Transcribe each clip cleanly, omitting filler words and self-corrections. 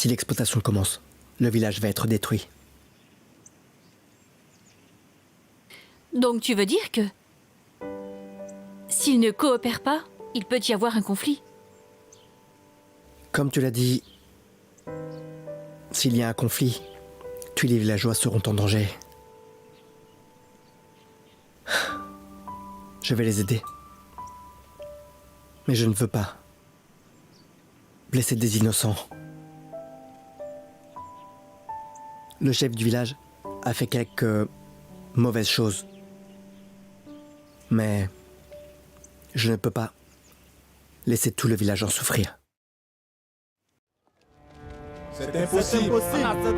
Si l'exploitation commence, le village va être détruit. Donc tu veux dire que... s'ils ne coopèrent pas, il peut y avoir un conflit? Comme tu l'as dit, s'il y a un conflit, tous les villageois seront en danger. Je vais les aider. Mais je ne veux pas blesser des innocents. Le chef du village a fait quelques mauvaises choses. Mais je ne peux pas laisser tout le village en souffrir. C'est impossible.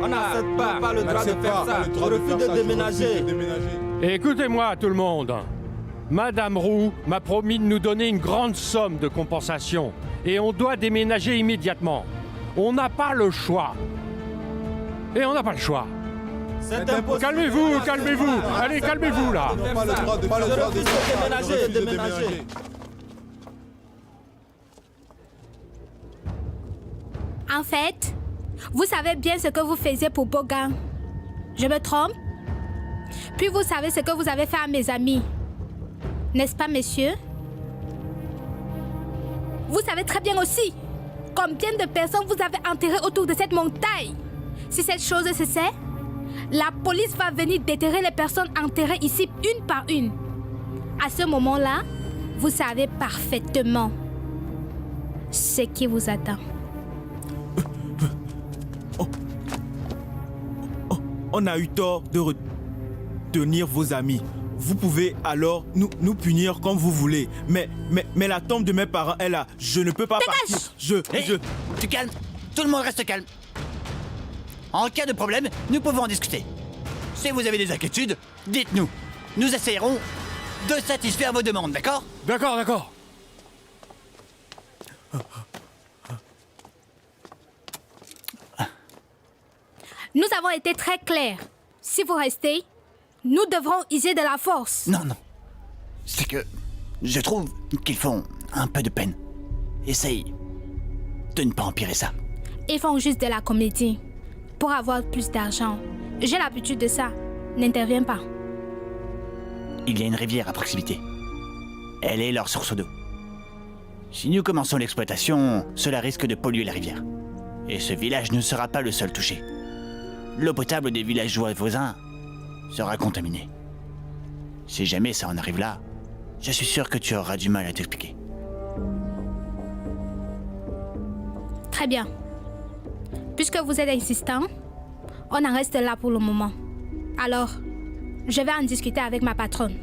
On n'accepte pas le droit de faire ça. On refuse de déménager. Écoutez-moi tout le monde. Madame Roux m'a promis de nous donner une grande somme de compensation. Et on doit déménager immédiatement. On n'a pas le choix. Et on n'a pas le choix. C'est impossible. Calmez-vous, calmez-vous. Allez, calmez-vous là. Pas le droit de déménager. En fait, vous savez bien ce que vous faisiez pour Bogan. Je me trompe? Puis vous savez ce que vous avez fait à mes amis. N'est-ce pas, messieurs? Vous savez très bien aussi combien de personnes vous avez enterrées autour de cette montagne. Si cette chose se sait, la police va venir déterrer les personnes enterrées ici une par une. À ce moment-là, vous savez parfaitement ce qui vous attend. On a eu tort de retenir vos amis. Vous pouvez alors nous punir comme vous voulez. Mais la tombe de mes parents est là. Je ne peux pas partir. Tu calmes. Tout le monde reste calme. En cas de problème, nous pouvons en discuter. Si vous avez des inquiétudes, dites-nous. Nous essayerons de satisfaire vos demandes, d'accord? D'accord, d'accord. Nous avons été très clairs. Si vous restez, nous devrons user de la force. Non. C'est que je trouve qu'ils font un peu de peine. Essaye de ne pas empirer ça. Ils font juste de la comédie pour avoir plus d'argent. J'ai l'habitude de ça. N'interviens pas. Il y a une rivière à proximité. Elle est leur source d'eau. Si nous commençons l'exploitation, cela risque de polluer la rivière. Et ce village ne sera pas le seul touché. L'eau potable des villageois voisins sera contaminée. Si jamais ça en arrive là, je suis sûr que tu auras du mal à t'expliquer. Très bien. Puisque vous êtes insistant, on en reste là pour le moment. Alors, je vais en discuter avec ma patronne.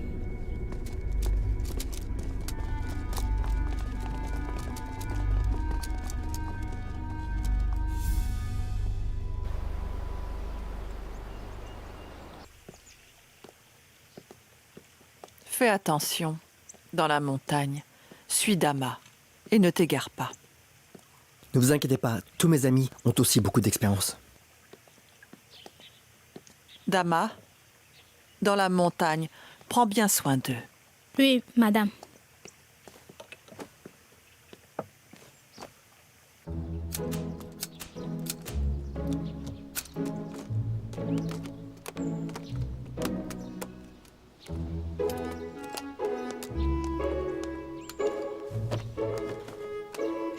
Fais attention. Dans la montagne, suis Dama et ne t'égare pas. Ne vous inquiétez pas, tous mes amis ont aussi beaucoup d'expérience. Dama, dans la montagne, prends bien soin d'eux. Oui, madame.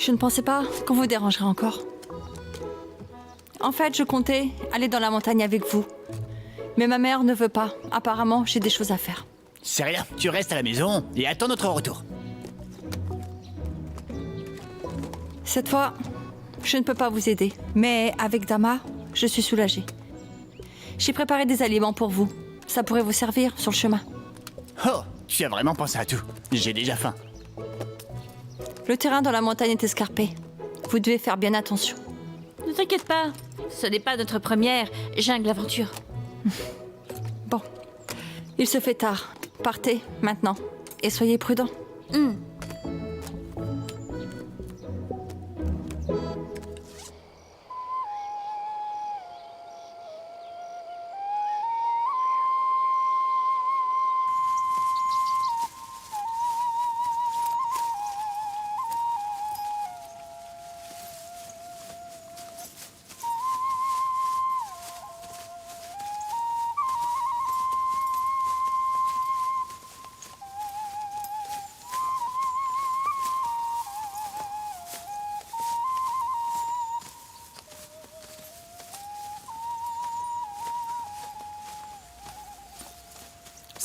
Je ne pensais pas qu'on vous dérangerait encore. En fait, je comptais aller dans la montagne avec vous. Mais ma mère ne veut pas. Apparemment, j'ai des choses à faire. C'est rien, tu restes à la maison et attends notre retour. Cette fois, je ne peux pas vous aider. Mais avec Dama, je suis soulagée. J'ai préparé des aliments pour vous. Ça pourrait vous servir sur le chemin. Oh, tu as vraiment pensé à tout. J'ai déjà faim. Le terrain dans la montagne est escarpé. Vous devez faire bien attention. Ne t'inquiète pas, ce n'est pas notre première jungle aventure. Bon, il se fait tard. Partez maintenant et soyez prudents.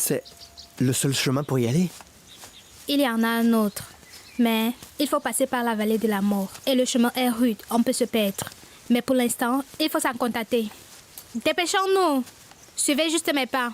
C'est le seul chemin pour y aller? Il y en a un autre. Mais il faut passer par la vallée de la mort. Et le chemin est rude, on peut se perdre. Mais pour l'instant, il faut s'en contenter. Dépêchons-nous. Suivez juste mes pas.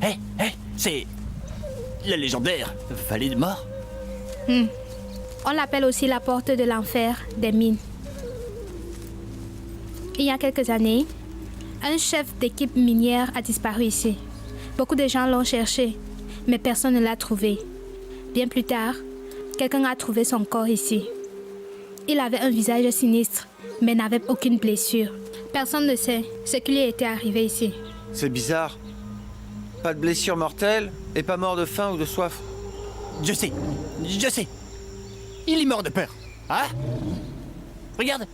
Hé, c'est... la légendaire vallée de mort. On l'appelle aussi la porte de l'enfer des mines. Il y a quelques années, un chef d'équipe minière a disparu ici. Beaucoup de gens l'ont cherché, mais personne ne l'a trouvé. Bien plus tard, quelqu'un a trouvé son corps ici. Il avait un visage sinistre, mais n'avait aucune blessure. Personne ne sait ce qui lui était arrivé ici. C'est bizarre. Pas de blessure mortelle et pas mort de faim ou de soif. Je sais. Il est mort de peur. Hein? Regarde.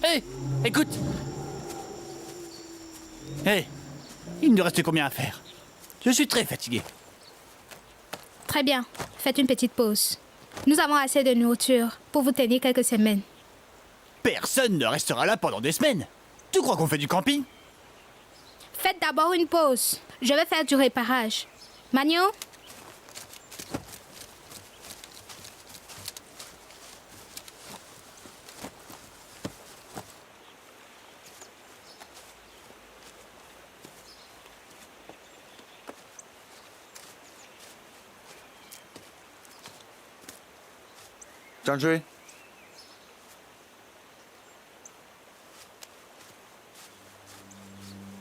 Hé, écoute. Hé, il nous reste combien à faire? Je suis très fatigué. Très bien, faites une petite pause. Nous avons assez de nourriture pour vous tenir quelques semaines. Personne ne restera là pendant des semaines. Tu crois qu'on fait du camping? Faites d'abord une pause. Je vais faire du réparage. Magno? Bien joué.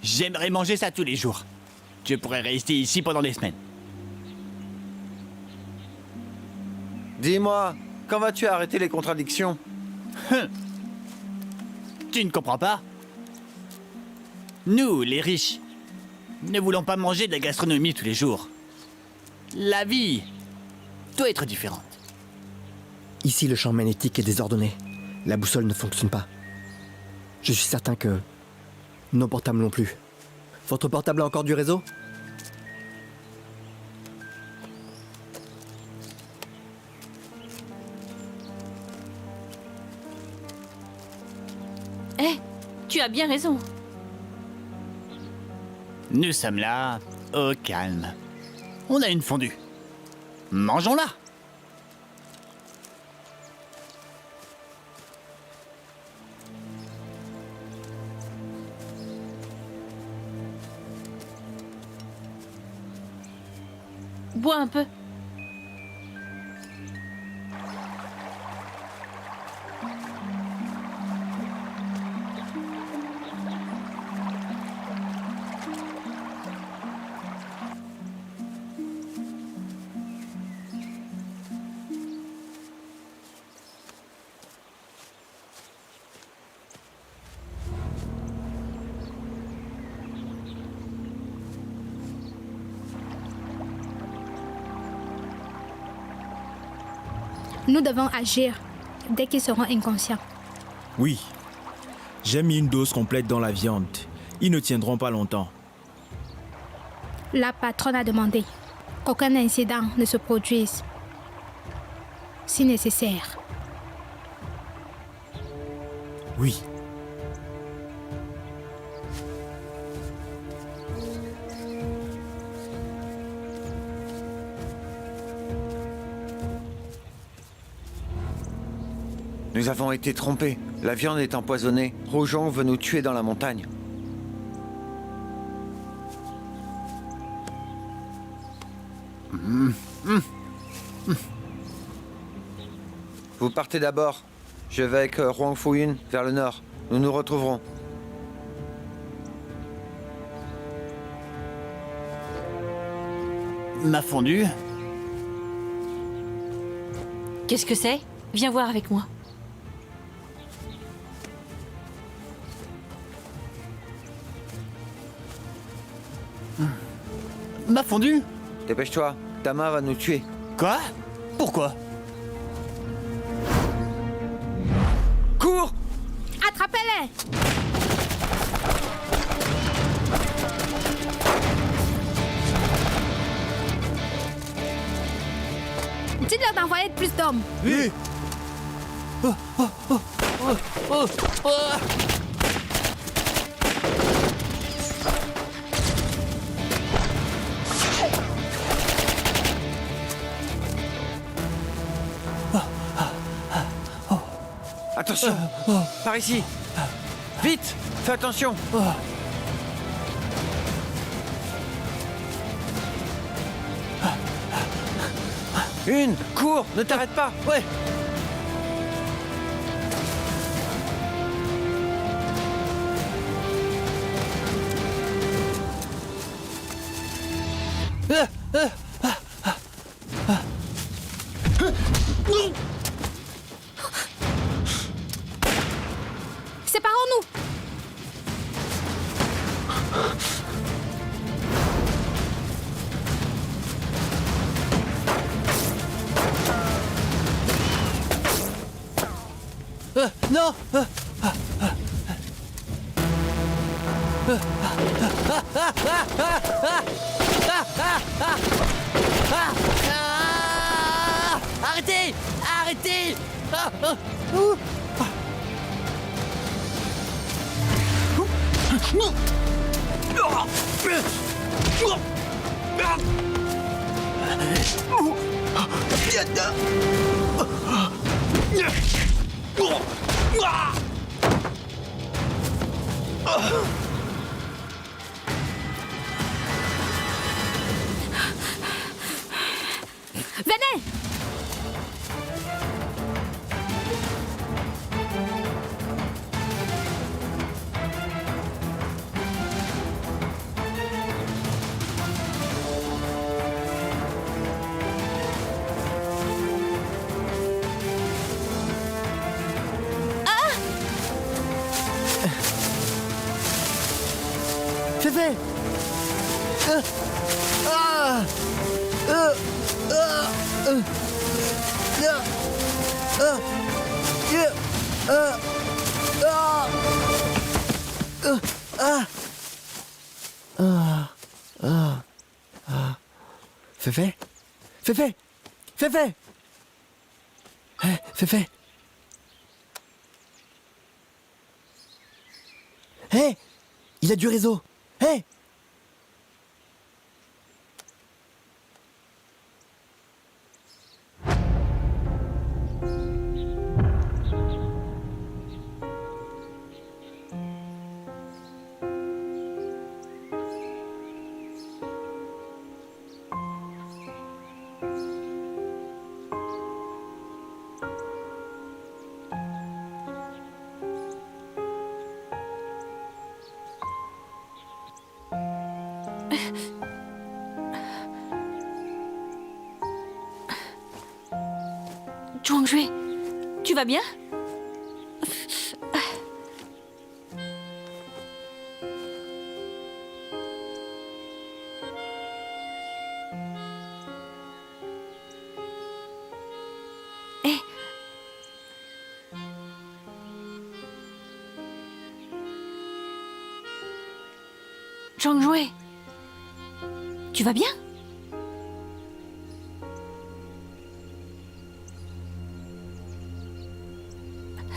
J'aimerais manger ça tous les jours. Je pourrais rester ici pendant des semaines. Dis-moi, quand vas-tu arrêter les contradictions? Tu ne comprends pas? Nous, les riches, ne voulons pas manger de la gastronomie tous les jours. La vie doit être différente. Ici, le champ magnétique est désordonné. La boussole ne fonctionne pas. Je suis certain que nos portables non plus. Votre portable a encore du réseau? Eh, tu as bien raison. Nous sommes là, au calme. On a une fondue. Mangeons-la. Bois un peu. Nous devons agir dès qu'ils seront inconscients. Oui. J'ai mis une dose complète dans la viande. Ils ne tiendront pas longtemps. La patronne a demandé qu'aucun incident ne se produise, si nécessaire. Oui. Nous avons été trompés. La viande est empoisonnée. Roujon veut nous tuer dans la montagne. Vous partez d'abord. Je vais avec Huang Fuyun vers le nord. Nous nous retrouverons. Ma fondue? Qu'est-ce que c'est? Viens voir avec moi. Ma fondue? Dépêche-toi, Dama va nous tuer. Quoi? Pourquoi? Cours! Attrapez-les! Dites-leur d'envoyer plus d'hommes. Oui. Attention! Par ici! Vite! Fais attention! Une! Cours! Ne t'arrête pas! Ouais! Séparons-nous! Non! Arrêtez! Arrêtez! Venez! Féfé! Féfé? Féfé? Féfé? Hé, Féfé? Hé! Il a du réseau! Hé! Zhuangzhui, tu vas bien? Eh. Zhuangzhui, tu vas bien?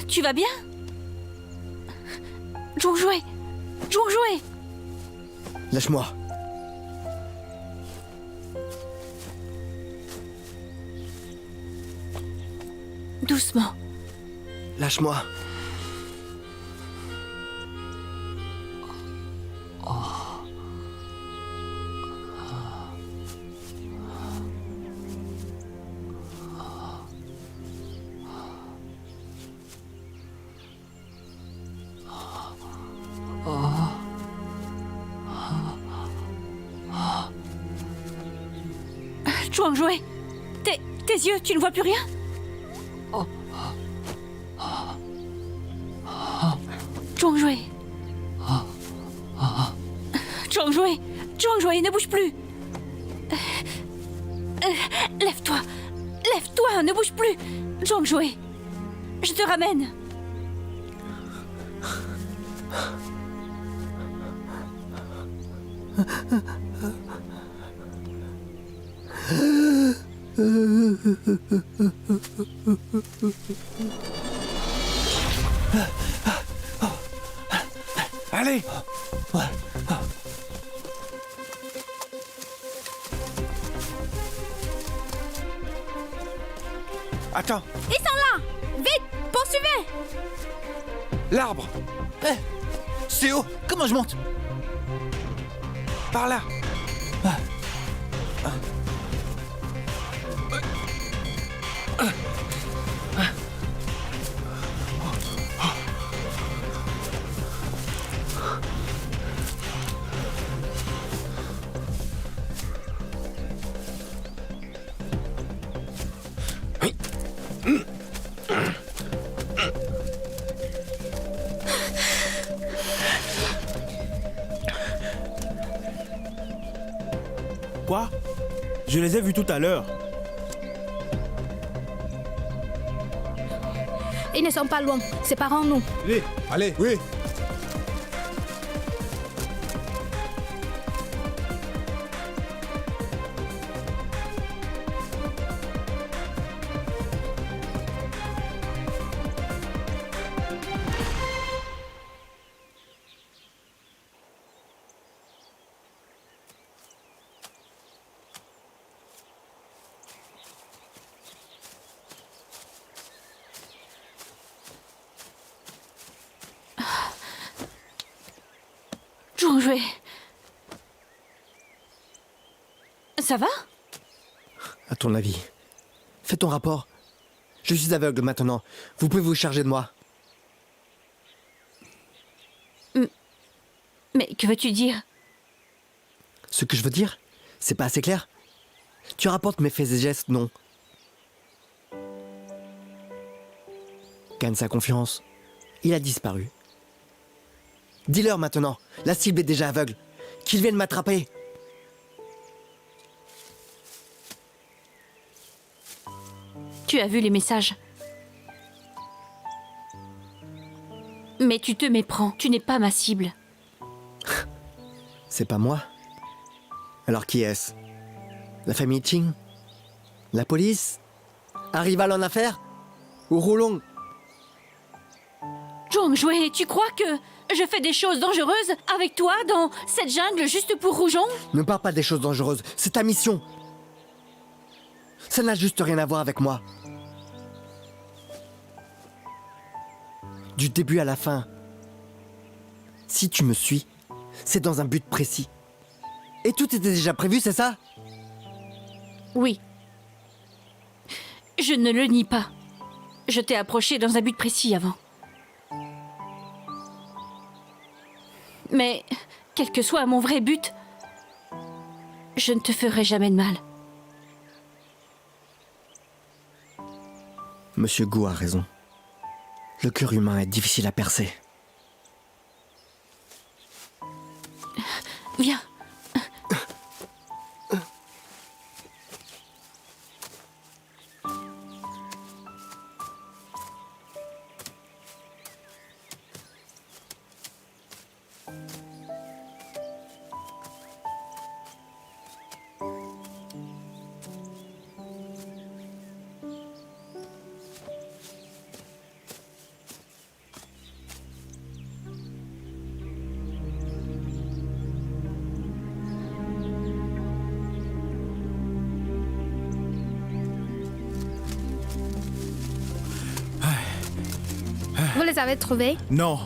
Tu vas bien? Zhuangzhui! Zhuangzhui! Lâche-moi. Doucement. Lâche-moi. Zhuangzhui, tes yeux, tu ne vois plus rien? Zhuangzhui. Zhuangzhui, Zhuangzhui, ne bouge plus. Lève-toi. Lève-toi, ne bouge plus. Zhuangzhui, je te ramène. Allez. Attends, Ils sont là. Vite, poursuivez. l'arbre, C'est haut. Comment je monte? par là. Quoi? Je les ai vus tout à l'heure. Ils ne sont pas loin. Séparons-nous. Allez, allez, oui. Zhuangzhui. Ça va? À ton avis. Fais ton rapport. Je suis aveugle maintenant. Vous pouvez vous charger de moi. Mais que veux-tu dire? Ce que je veux dire, c'est pas assez clair. Tu rapportes mes faits et gestes, non. Gagne sa confiance. Il a disparu. Dis-leur maintenant. La cible est déjà aveugle. Qu'ils viennent m'attraper. Tu as vu les messages. Mais tu te méprends. Tu n'es pas ma cible. C'est pas moi. Alors qui est-ce? La famille Qing? La police? Un rival en affaires? Ou Roulong? Zhuangzhui, tu crois que je fais des choses dangereuses avec toi dans cette jungle juste pour Roujon? Ne parle pas des choses dangereuses. C'est ta mission. Ça n'a juste rien à voir avec moi. Du début à la fin. Si tu me suis, c'est dans un but précis. Et tout était déjà prévu, c'est ça? Oui. Je ne le nie pas. Je t'ai approché dans un but précis avant. Mais, quel que soit mon vrai but, je ne te ferai jamais de mal. Monsieur Gu a raison. Le cœur humain est difficile à percer. Viens. Vous les avez trouvés? Non,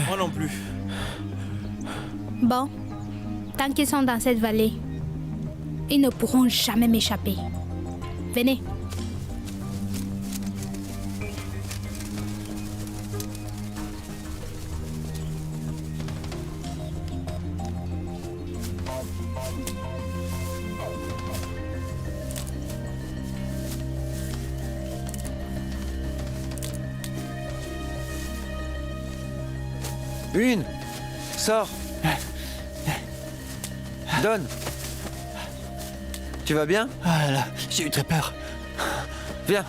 moi non plus. Bon, tant qu'ils sont dans cette vallée, ils ne pourront jamais m'échapper. Venez. Une. Sors. Donne. Tu vas bien? Ah là là, j'ai eu très peur. Viens.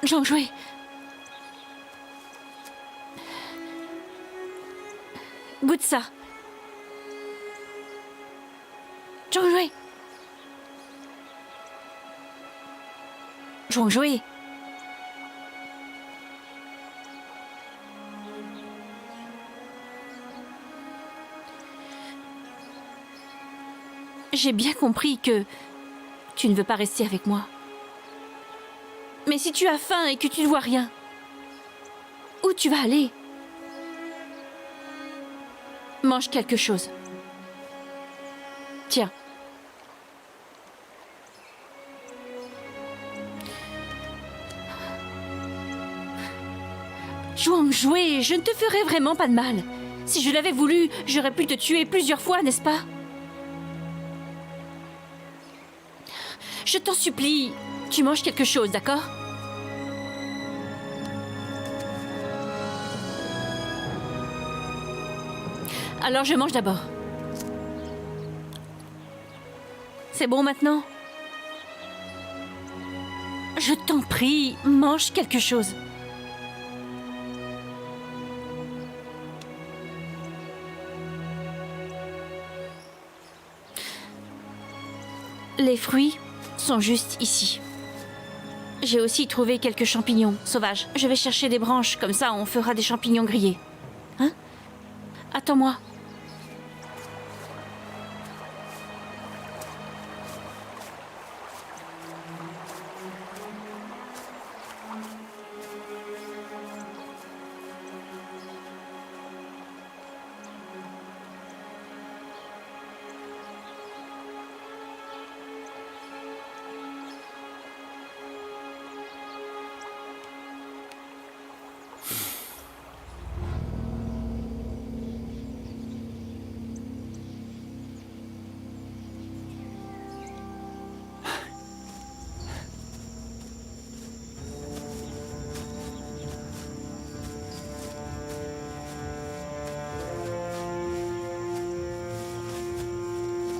Zhang Jue. Goûte ça. Zhang Jue. Zhang Jue. J'ai bien compris que tu ne veux pas rester avec moi. Mais si tu as faim et que tu ne vois rien, où tu vas aller? Mange quelque chose. Tiens. Zhang Jue, je ne te ferai vraiment pas de mal. Si je l'avais voulu, j'aurais pu te tuer plusieurs fois, n'est-ce pas? Je t'en supplie, tu manges quelque chose, d'accord? Alors je mange d'abord. C'est bon maintenant? Je t'en prie, mange quelque chose. Les fruits sont juste ici. J'ai aussi trouvé quelques champignons sauvages. Je vais chercher des branches, comme ça on fera des champignons grillés. Hein? Attends-moi.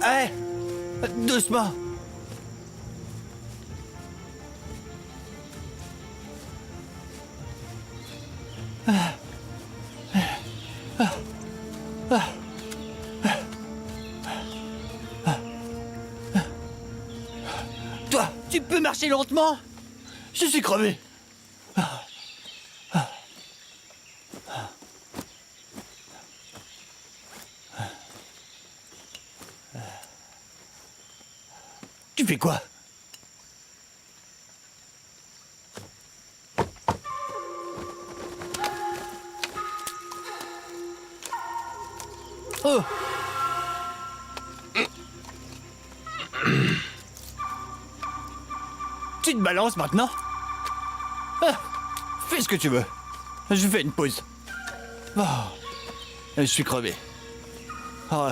Hé! Doucement! Toi, tu peux marcher lentement? Je suis crevé. Tu fais quoi? Oh! Tu te balances maintenant? Ah, fais ce que tu veux. Je fais une pause. Oh, je suis crevé. Oh.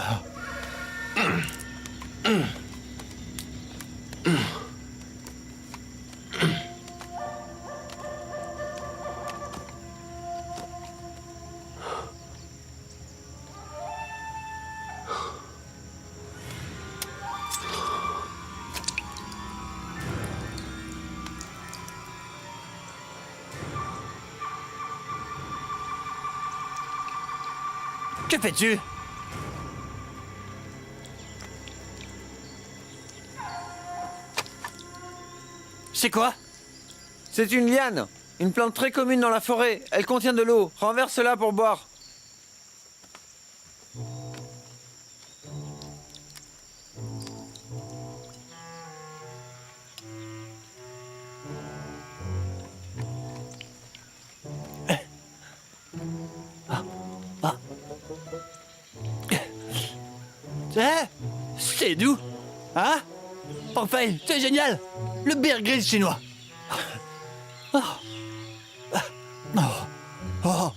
Que fais-tu? C'est quoi? C'est une liane. Une plante très commune dans la forêt. Elle contient de l'eau. Renverse-la pour boire. C'est doux. Hein? Enfin, c'est génial. Le bear grill chinois. Oh. Oh. Oh.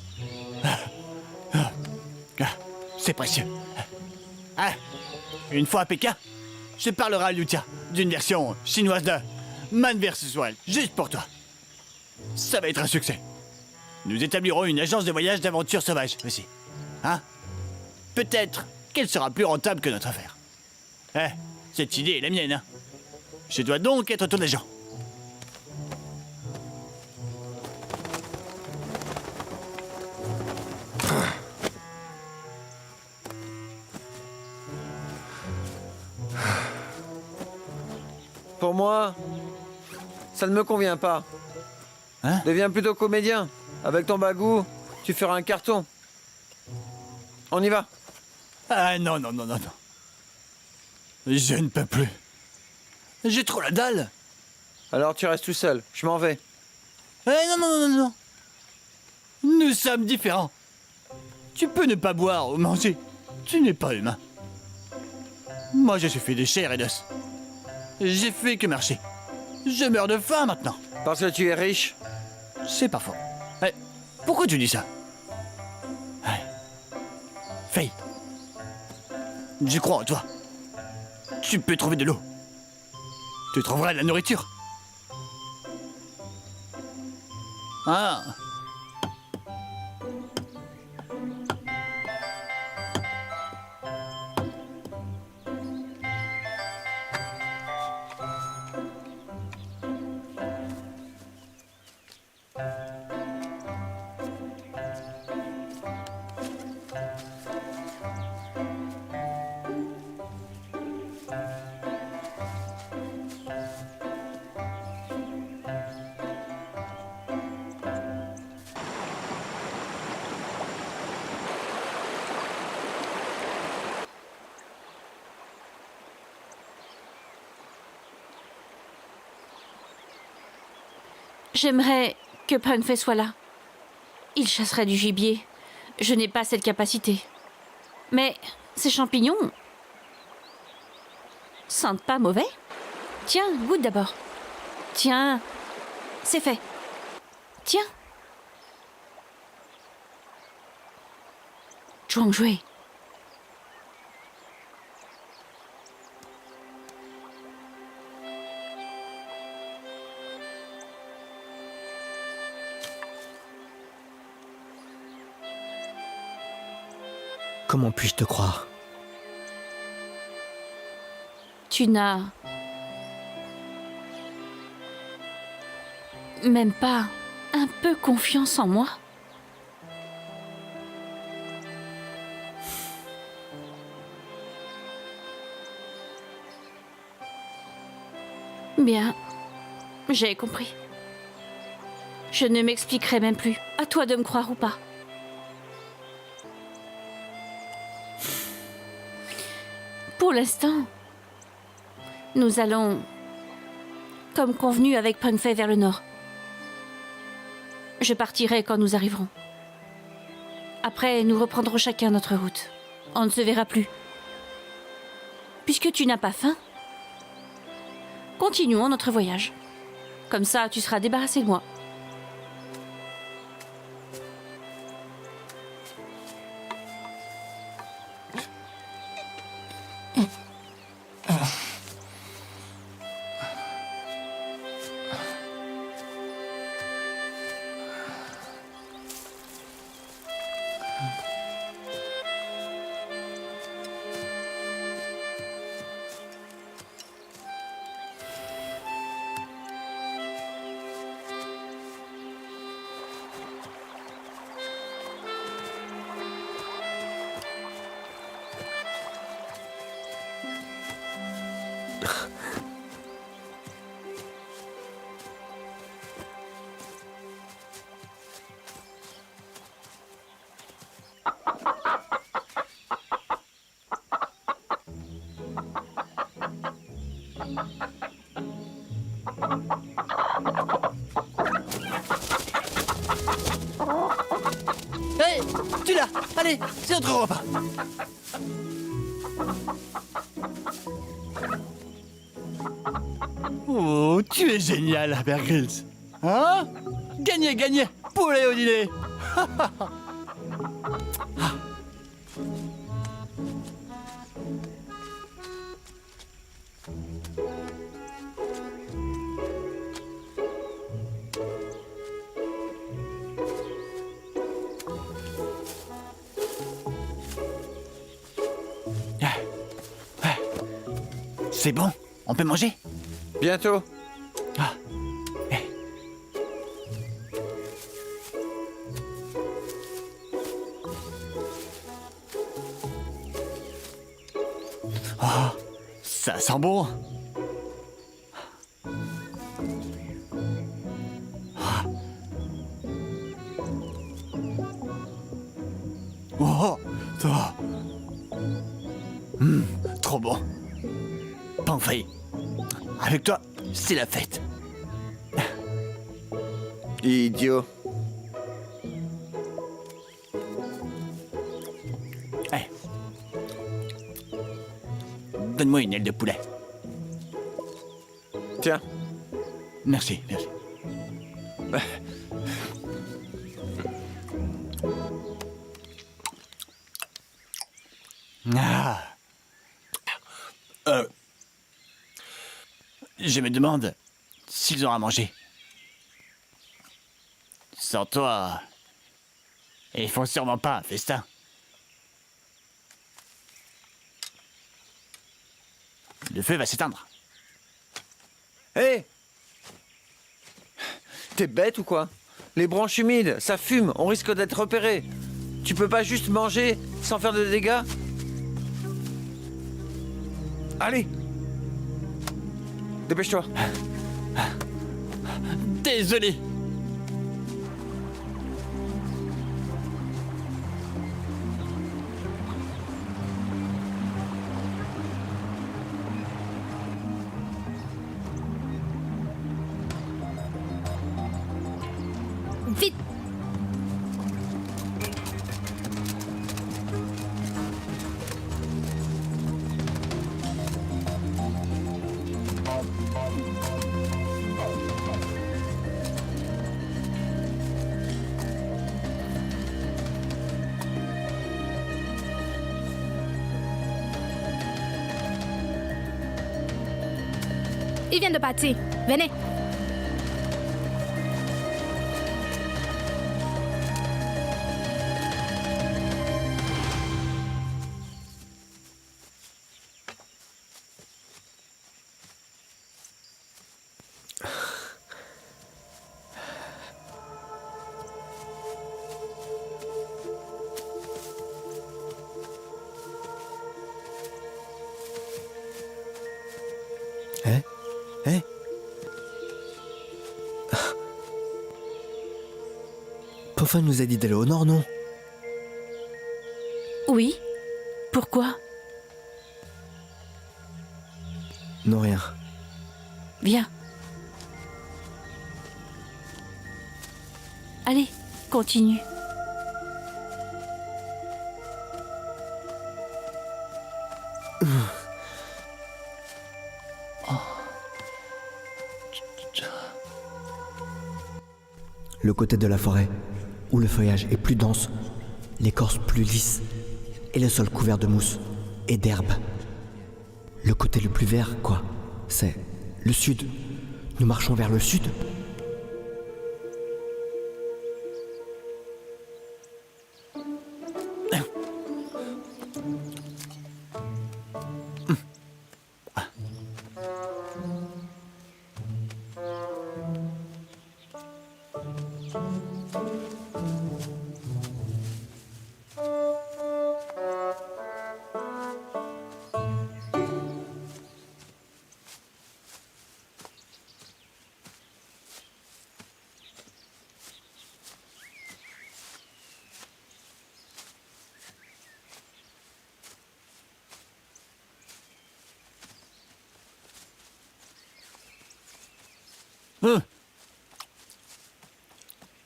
C'est précieux. Hein? Une fois à Pékin, je parlerai à Lucia d'une version chinoise de Man vs Wild, juste pour toi. Ça va être un succès. Nous établirons une agence de voyage d'aventure sauvage aussi. Hein? Peut-être qu'elle sera plus rentable que notre affaire. Cette idée est la mienne, hein. Je dois donc être ton agent. Pour moi, ça ne me convient pas. Hein? Deviens plutôt comédien. Avec ton bagou, tu feras un carton. On y va. Ah non. Je ne peux plus. J'ai trop la dalle. Alors tu restes tout seul. Je m'en vais. Non. Nous sommes différents. Tu peux ne pas boire ou manger. Tu n'es pas humain. Moi, je suis fait de chair et d'os. J'ai fait que marcher. Je meurs de faim maintenant. Parce que tu es riche. C'est pas faux. Pourquoi tu dis ça? Faye, je crois en toi. Tu peux trouver de l'eau. Tu trouveras de la nourriture. Ah. J'aimerais que Peng Fei soit là. Il chasserait du gibier. Je n'ai pas cette capacité. Mais ces champignons sentent pas mauvais. Tiens, goûte d'abord. Tiens, c'est fait. Tiens. Zhuang Jue. Comment puis-je te croire? Tu n'as même pas un peu confiance en moi? Bien, j'ai compris. Je ne m'expliquerai même plus. À toi de me croire ou pas. Pour l'instant, nous allons, comme convenu avec Peng Fei, vers le nord. Je partirai quand nous arriverons. Après, nous reprendrons chacun notre route. On ne se verra plus. Puisque tu n'as pas faim, continuons notre voyage. Comme ça, tu seras débarrassé de moi. Hé, tu l'as. Allez, c'est notre repas. Oh, tu es génial, Bear Grylls. Hein? Gagné, gagné. Poulet au dîner. C'est bon, on peut manger? Bientôt. Ah. Eh. Oh, ça sent bon. Oh, ça. Trop bon. Pain frit. Avec toi, c'est la fête. Idiot. Hey. Donne-moi une aile de poulet. Tiens. Merci, merci. Ah. Je me demande s'ils ont à manger. Sans toi, ils font sûrement pas un festin. Le feu va s'éteindre. Hé! T'es bête ou quoi? Les branches humides, ça fume, on risque d'être repéré. Tu peux pas juste manger sans faire de dégâts? Allez! Dépêche-toi. Désolé. Vite! Il vient de partir. Venez. Hein? Hein? Puffin nous a dit d'aller au nord, non? Oui. Pourquoi? Non, rien. Viens. Allez, continue. Le côté de la forêt, où le feuillage est plus dense, l'écorce plus lisse, et le sol couvert de mousse et d'herbe. Le côté le plus vert, quoi, c'est le sud. Nous marchons vers le sud.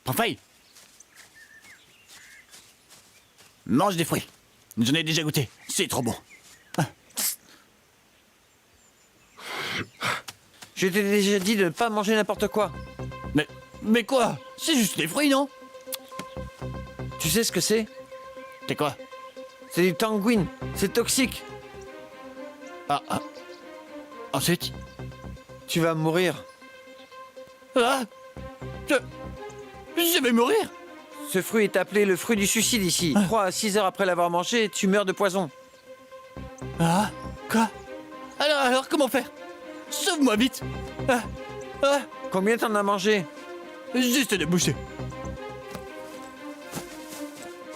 Parfait. Mange des fruits. J'en ai déjà goûté. C'est trop bon. Je t'ai déjà dit de ne pas manger n'importe quoi. Mais quoi? C'est juste des fruits, non? Tu sais ce que c'est? C'est quoi? C'est du tanguine. C'est toxique. Ensuite? Tu vas mourir. Ah! Je vais mourir! Ce fruit est appelé le fruit du suicide ici. 3 à 6 heures après l'avoir mangé, tu meurs de poison. Ah? Quoi? Alors, comment faire? Sauve-moi vite! Combien t'en as mangé? Juste de boucher.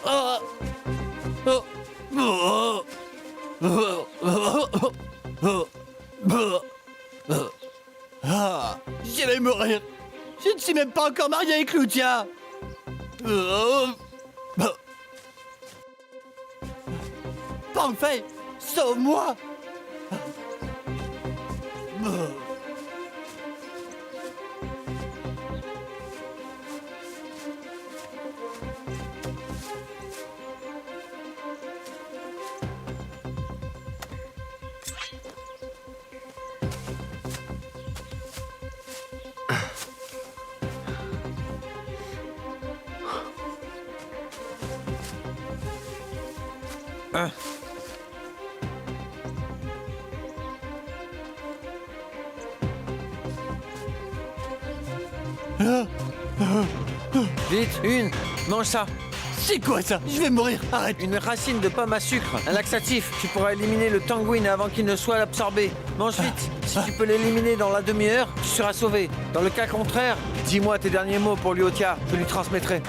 Ah! Oh! Oh! Oh! Oh! Oh! Oh! Oh! Ah! Je vais mourir! Je ne suis même pas encore marié avec Lucia! Oh! Oh! Parfait! Sauve-moi! Oh! Vite, une, mange ça. C'est quoi ça? Je vais mourir! Arrête! Une racine de pomme à sucre, un laxatif. Tu pourras éliminer le tanguine avant qu'il ne soit absorbé. Mange vite. Si tu peux l'éliminer dans la demi-heure, tu seras sauvé. Dans le cas contraire, dis-moi tes derniers mots pour Lyotia, je lui transmettrai.